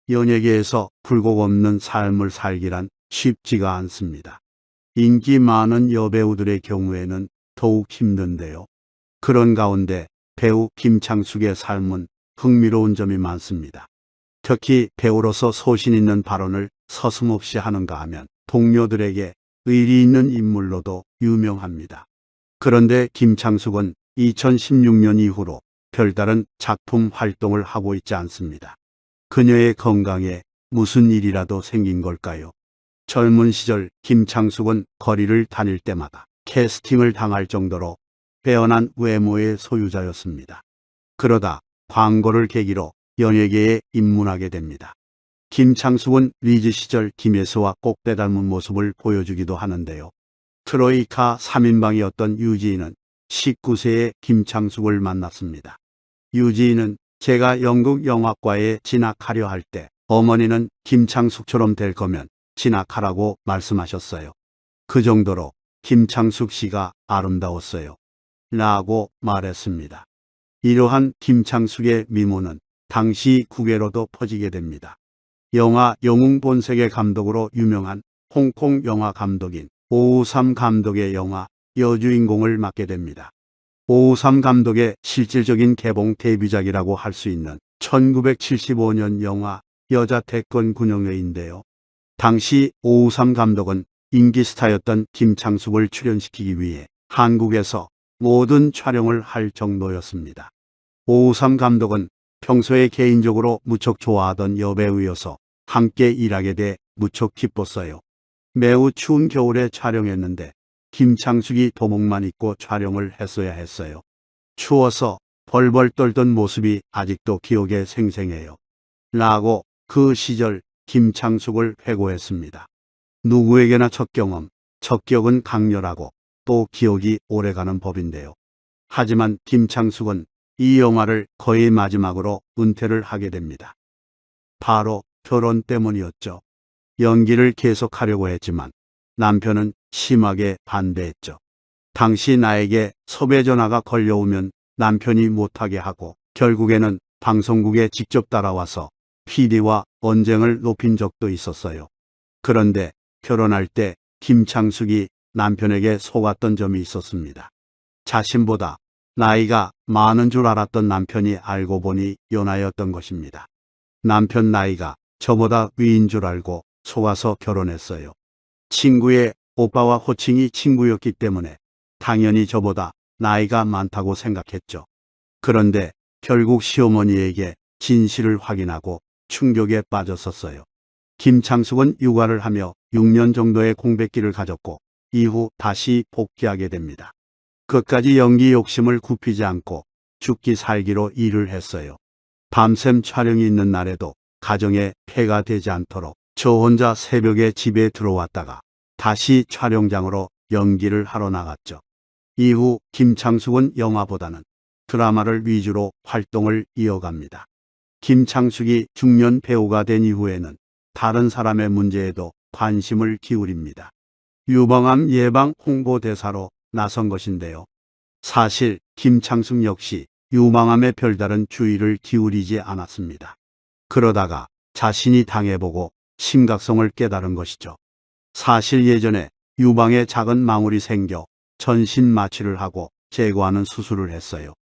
연예계에서 굴곡 없는 삶을 살기란 쉽지가 않습니다. 인기 많은 여배우들의 경우에는 더욱 힘든데요. 그런 가운데 배우 김창숙의 삶은 흥미로운 점이 많습니다. 특히 배우로서 소신 있는 발언을 서슴없이 하는가 하면 동료들에게 의리 있는 인물로도 유명합니다. 그런데 김창숙은 2016년 이후로 별다른 작품 활동을 하고 있지 않습니다. 그녀의 건강에 무슨 일이라도 생긴 걸까요? 젊은 시절 김창숙은 거리를 다닐 때마다 캐스팅을 당할 정도로 빼어난 외모의 소유자였습니다. 그러다 광고를 계기로 연예계에 입문하게 됩니다. 김창숙은 리즈 시절 김혜수와 꼭대 닮은 모습을 보여주기도 하는데요. 트로이카 3인방이었던 유지인은 19세에 김창숙을 만났습니다. 유지인은 제가 영국 영화과에 진학하려 할 때 어머니는 김창숙처럼 될 거면 진학하라고 말씀하셨어요. 그 정도로 김창숙 씨가 아름다웠어요. 라고 말했습니다. 이러한 김창숙의 미모는 당시 국외로도 퍼지게 됩니다. 영화 영웅 본색의 감독으로 유명한 홍콩 영화 감독인 오우삼 감독의 영화 여주인공을 맡게 됩니다. 오우삼 감독의 실질적인 개봉 데뷔작이라고 할 수 있는 1975년 영화 여자 태권 군용회인데요. 당시 오우삼 감독은 인기 스타였던 김창숙을 출연시키기 위해 한국에서 모든 촬영을 할 정도였습니다. 오우삼 감독은 평소에 개인적으로 무척 좋아하던 여배우여서 함께 일하게 돼 무척 기뻤어요. 매우 추운 겨울에 촬영했는데 김창숙이 도복만 입고 촬영을 했어야 했어요. 추워서 벌벌 떨던 모습이 아직도 기억에 생생해요. 라고 그 시절 김창숙을 회고했습니다. 누구에게나 첫 경험, 첫 기억은 강렬하고 또 기억이 오래가는 법인데요. 하지만 김창숙은 이 영화를 거의 마지막으로 은퇴를 하게 됩니다. 바로 결혼 때문이었죠. 연기를 계속하려고 했지만 남편은 심하게 반대했죠. 당시 나에게 섭외 전화가 걸려오면 남편이 못하게 하고 결국에는 방송국에 직접 따라와서 PD와 언쟁을 높인 적도 있었어요. 그런데 결혼할 때 김창숙이 남편에게 속았던 점이 있었습니다. 자신보다 나이가 많은 줄 알았던 남편이 알고 보니 연하였던 것입니다. 남편 나이가 저보다 위인 줄 알고 속아서 결혼했어요. 친구의 오빠와 호칭이 친구였기 때문에 당연히 저보다 나이가 많다고 생각했죠. 그런데 결국 시어머니에게 진실을 확인하고 충격에 빠졌었어요. 김창숙은 육아를 하며 6년 정도의 공백기를 가졌고 이후 다시 복귀하게 됩니다. 끝까지 연기 욕심을 굽히지 않고 죽기 살기로 일을 했어요. 밤샘 촬영이 있는 날에도 가정에 폐가 되지 않도록 저 혼자 새벽에 집에 들어왔다가 다시 촬영장으로 연기를 하러 나갔죠. 이후 김창숙은 영화보다는 드라마를 위주로 활동을 이어갑니다. 김창숙이 중년 배우가 된 이후에는 다른 사람의 문제에도 관심을 기울입니다. 유방암 예방 홍보대사로 나선 것인데요. 사실 김창숙 역시 유방암에 별다른 주의를 기울이지 않았습니다. 그러다가 자신이 당해보고 심각성을 깨달은 것이죠. 사실 예전에 유방에 작은 망울이 생겨 전신 마취를 하고 제거하는 수술을 했어요.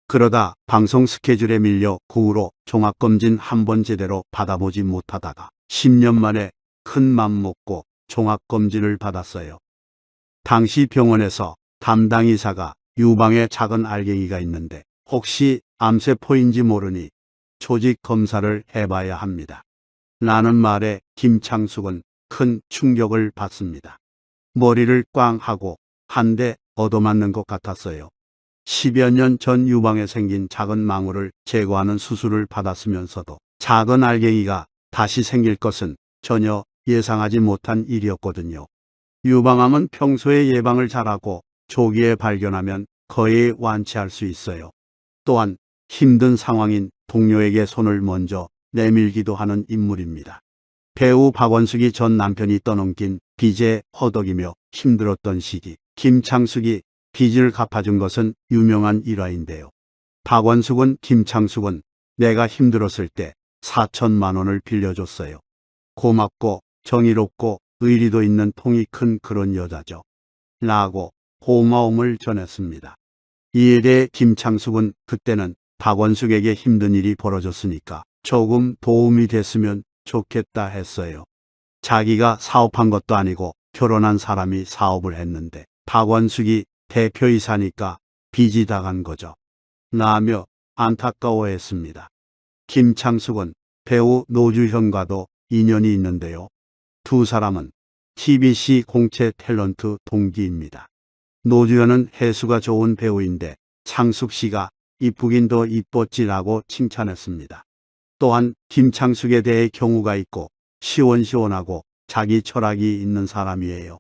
그러다 방송 스케줄에 밀려 그 후로 종합검진 한 번 제대로 받아보지 못하다가 10년 만에 큰 맘 먹고 종합검진을 받았어요. 당시 병원에서 담당 의사가 유방에 작은 알갱이가 있는데 혹시 암세포인지 모르니 조직 검사를 해봐야 합니다. 라는 말에 김창숙은 큰 충격을 받습니다. 머리를 꽝 하고 한 대 얻어맞는 것 같았어요. 10여 년 전 유방에 생긴 작은 망울을 제거하는 수술을 받았으면서도 작은 알갱이가 다시 생길 것은 전혀 예상하지 못한 일이었거든요. 유방암은 평소에 예방을 잘하고 조기에 발견하면 거의 완치할 수 있어요. 또한 힘든 상황인 동료에게 손을 먼저 내밀기도 하는 인물입니다. 배우 박원숙이 전 남편이 떠넘긴 빚에 허덕이며 힘들었던 시기, 김창숙이 빚을 갚아준 것은 유명한 일화인데요. 박원숙은 김창숙은 내가 힘들었을 때 4천만 원을 빌려줬어요. 고맙고 정의롭고 의리도 있는 통이 큰 그런 여자죠. 라고 고마움을 전했습니다. 이에 대해 김창숙은 그때는 박원숙에게 힘든 일이 벌어졌으니까 조금 도움이 됐으면 좋겠다 했어요. 자기가 사업한 것도 아니고 결혼한 사람이 사업을 했는데 박원숙이 대표이사니까 빚이 당한 거죠. 라며 안타까워했습니다. 김창숙은 배우 노주현과도 인연이 있는데요. 두 사람은 TBC 공채 탤런트 동기입니다. 노주현은 해수가 좋은 배우인데 창숙 씨가 이쁘긴 더 이뻤지라고 칭찬했습니다. 또한 김창숙에 대해 경우가 있고 시원시원하고 자기 철학이 있는 사람이에요.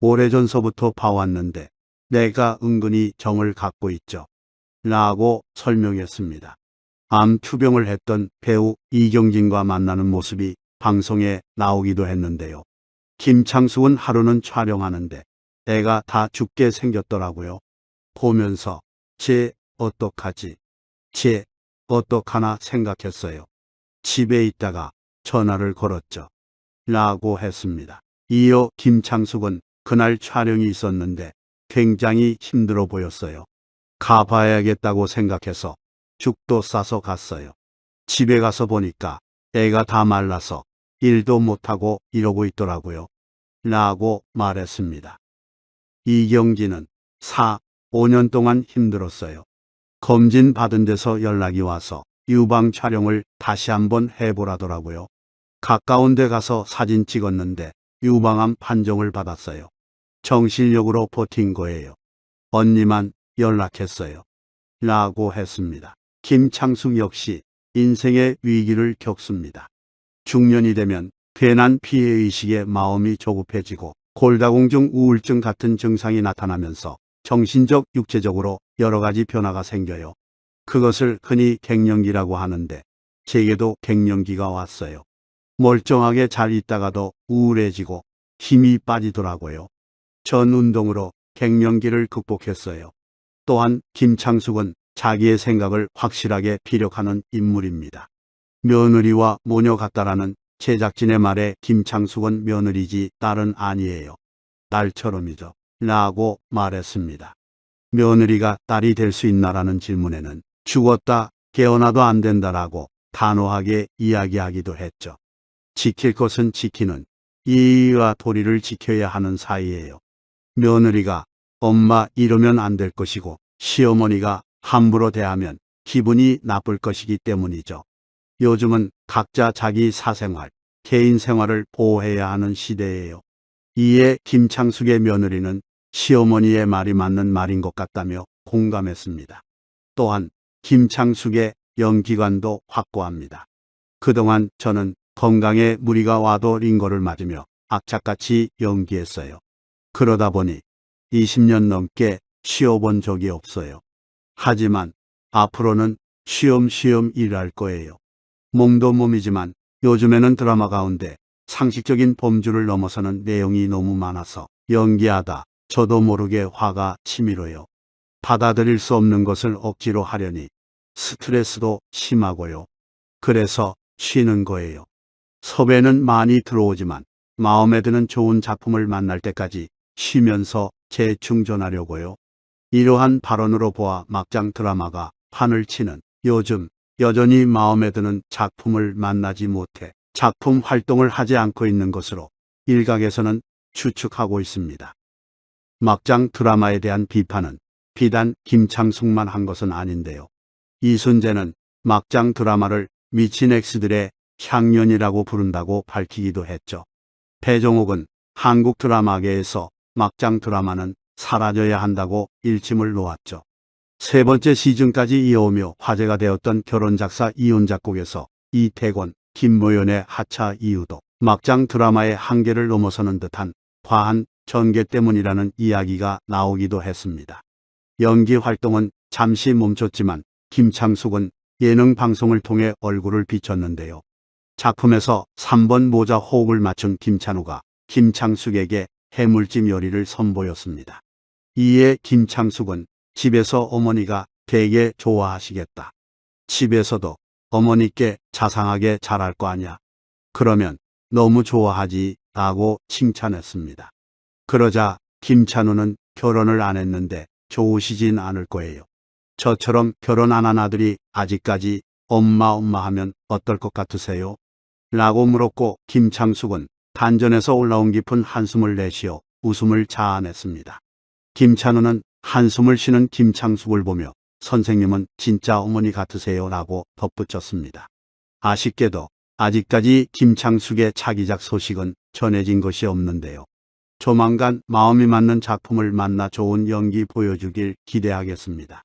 오래전서부터 봐왔는데 내가 은근히 정을 갖고 있죠. 라고 설명했습니다. 암 투병을 했던 배우 이경진과 만나는 모습이 방송에 나오기도 했는데요. 김창숙은 하루는 촬영하는데 애가 다 죽게 생겼더라고요. 보면서 쟤 어떡하지? 쟤 어떡하나 생각했어요. 집에 있다가 전화를 걸었죠. 라고 했습니다. 이어 김창숙은 그날 촬영이 있었는데 굉장히 힘들어 보였어요. 가봐야겠다고 생각해서 죽도 싸서 갔어요. 집에 가서 보니까 애가 다 말라서 일도 못하고 이러고 있더라고요. 라고 말했습니다. 이경진은 5년 동안 힘들었어요. 검진 받은 데서 연락이 와서 유방 촬영을 다시 한번 해보라더라고요. 가까운 데 가서 사진 찍었는데 유방암 판정을 받았어요. 정신력으로 버틴 거예요. 언니만 연락했어요. 라고 했습니다. 김창숙 역시 인생의 위기를 겪습니다. 중년이 되면 괜한 피해의식에 마음이 조급해지고 골다공증 우울증 같은 증상이 나타나면서 정신적, 육체적으로 여러 가지 변화가 생겨요. 그것을 흔히 갱년기라고 하는데 제게도 갱년기가 왔어요. 멀쩡하게 잘 있다가도 우울해지고 힘이 빠지더라고요. 전 운동으로 갱년기를 극복했어요. 또한 김창숙은 자기의 생각을 확실하게 피력하는 인물입니다. 며느리와 모녀 같다라는 제작진의 말에 김창숙은 며느리지 딸은 아니에요. 딸처럼이죠. 라고 말했습니다. 며느리가 딸이 될 수 있나라는 질문에는 죽었다 깨어나도 안 된다라고 단호하게 이야기하기도 했죠. 지킬 것은 지키는 예의와 도리를 지켜야 하는 사이예요. 며느리가 엄마 이러면 안 될 것이고 시어머니가 함부로 대하면 기분이 나쁠 것이기 때문이죠. 요즘은 각자 자기 사생활, 개인 생활을 보호해야 하는 시대예요. 이에 김창숙의 며느리는 시어머니의 말이 맞는 말인 것 같다며 공감했습니다. 또한 김창숙의 연기관도 확고합니다. 그동안 저는 건강에 무리가 와도 링거를 맞으며 악착같이 연기했어요. 그러다 보니 20년 넘게 쉬어본 적이 없어요. 하지만 앞으로는 쉬엄쉬엄 일할 거예요. 몸도 몸이지만 요즘에는 드라마 가운데 상식적인 범주를 넘어서는 내용이 너무 많아서 연기하다 저도 모르게 화가 치밀어요. 받아들일 수 없는 것을 억지로 하려니 스트레스도 심하고요. 그래서 쉬는 거예요. 섭외는 많이 들어오지만 마음에 드는 좋은 작품을 만날 때까지 쉬면서 재충전하려고요. 이러한 발언으로 보아 막장 드라마가 판을 치는 요즘 여전히 마음에 드는 작품을 만나지 못해 작품 활동을 하지 않고 있는 것으로 일각에서는 추측하고 있습니다. 막장 드라마에 대한 비판은 비단 김창숙만 한 것은 아닌데요. 이순재는 막장 드라마를 미친 엑스들의 향연이라고 부른다고 밝히기도 했죠. 배종옥은 한국 드라마계에서 막장 드라마는 사라져야 한다고 일침을 놓았죠. 세 번째 시즌까지 이어오며 화제가 되었던 결혼작사 이혼작곡에서 이태권, 김모연의 하차 이유도 막장 드라마의 한계를 넘어서는 듯한 과한 전개 때문이라는 이야기가 나오기도 했습니다. 연기 활동은 잠시 멈췄지만 김창숙은 예능 방송을 통해 얼굴을 비췄는데요. 작품에서 3번 모자 호흡을 맞춘 김찬우가 김창숙에게 해물찜 요리를 선보였습니다. 이에 김창숙은 집에서 어머니가 되게 좋아하시겠다. 집에서도 어머니께 자상하게 잘할 거 아냐. 그러면 너무 좋아하지 라고 칭찬했습니다. 그러자 김찬우는 결혼을 안 했는데 좋으시진 않을 거예요. 저처럼 결혼 안 한 아들이 아직까지 엄마 하면 어떨 것 같으세요? 라고 물었고 김창숙은 단전에서 올라온 깊은 한숨을 내쉬어 웃음을 자아냈습니다. 김찬우는 한숨을 쉬는 김창숙을 보며 선생님은 진짜 어머니 같으세요 라고 덧붙였습니다. 아쉽게도 아직까지 김창숙의 차기작 소식은 전해진 것이 없는데요. 조만간 마음이 맞는 작품을 만나 좋은 연기 보여주길 기대하겠습니다.